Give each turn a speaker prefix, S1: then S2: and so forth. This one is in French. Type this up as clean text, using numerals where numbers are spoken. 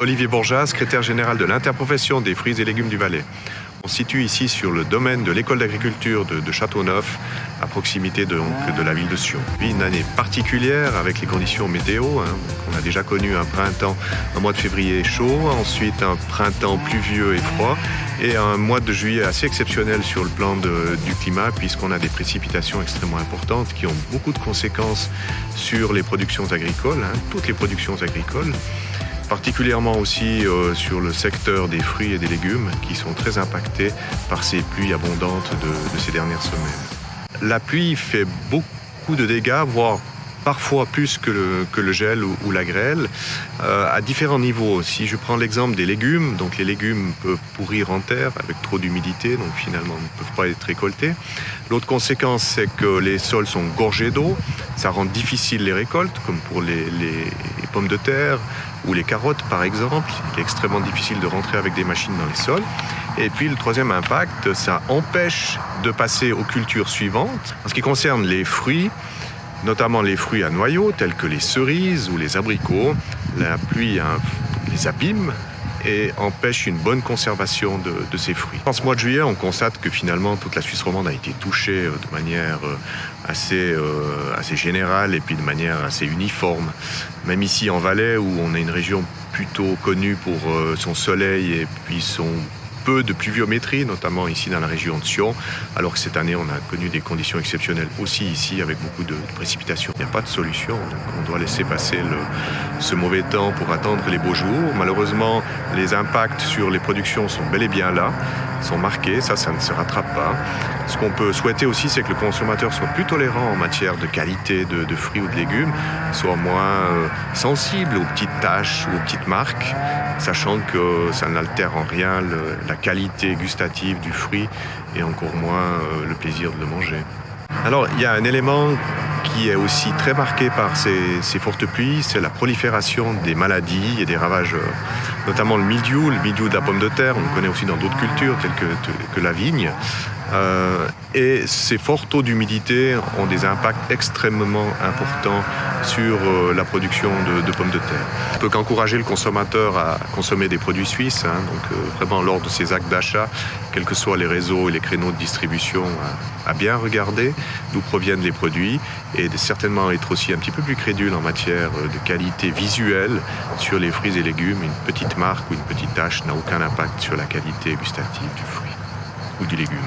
S1: Olivier Bourgeat, secrétaire général de l'interprofession des fruits et légumes du Valais. On se situe ici sur le domaine de l'école d'agriculture de Châteauneuf, à proximité de la ville de Sion. Puis une année particulière avec les conditions météo. On a déjà connu un printemps, un mois de février chaud, ensuite un printemps pluvieux et froid, et un mois de juillet assez exceptionnel sur le plan du climat, puisqu'on a des précipitations extrêmement importantes qui ont beaucoup de conséquences sur les productions agricoles, toutes les productions agricoles. Particulièrement aussi sur le secteur des fruits et des légumes qui sont très impactés par ces pluies abondantes de ces dernières semaines. La pluie fait beaucoup de dégâts, voire parfois plus que le gel ou la grêle, à différents niveaux. Si je prends l'exemple des légumes, donc les légumes peuvent pourrir en terre avec trop d'humidité, donc finalement ne peuvent pas être récoltés. L'autre conséquence, c'est que les sols sont gorgés d'eau, ça rend difficile les récoltes, comme pour les pommes de terre ou les carottes par exemple. Il est extrêmement difficile de rentrer avec des machines dans les sols. Et puis le troisième impact, ça empêche de passer aux cultures suivantes. En ce qui concerne les fruits, notamment les fruits à noyaux tels que les cerises ou les abricots, la pluie les abîme et empêche une bonne conservation de ces fruits. En ce mois de juillet, on constate que finalement toute la Suisse romande a été touchée de manière assez générale et puis de manière assez uniforme. Même ici en Valais, où on est une région plutôt connue pour son soleil et puis son peu de pluviométrie, notamment ici dans la région de Sion, alors que cette année on a connu des conditions exceptionnelles aussi ici avec beaucoup de précipitations. Il n'y a pas de solution, donc on doit laisser passer ce mauvais temps pour attendre les beaux jours. Malheureusement, les impacts sur les productions sont bel et bien là, sont marqués, ça ne se rattrape pas. Ce qu'on peut souhaiter aussi, c'est que le consommateur soit plus tolérant en matière de qualité de fruits ou de légumes, soit moins sensible aux petites taches ou aux petites marques, sachant que ça n'altère en rien la qualité gustative du fruit et encore moins le plaisir de le manger. Alors, il y a un élément qui est aussi très marqué par ces fortes pluies, c'est la prolifération des maladies et des ravageurs, notamment le mildiou de la pomme de terre, on le connaît aussi dans d'autres cultures telles que la vigne. Et ces forts taux d'humidité ont des impacts extrêmement importants sur la production de pommes de terre. On ne peut qu'encourager le consommateur à consommer des produits suisses, donc vraiment lors de ses actes d'achat, quels que soient les réseaux et les créneaux de distribution, à bien regarder d'où proviennent les produits et de certainement être aussi un petit peu plus crédule en matière de qualité visuelle sur les fruits et légumes. Une petite marque ou une petite tache n'a aucun impact sur la qualité gustative du fruit ou du légume.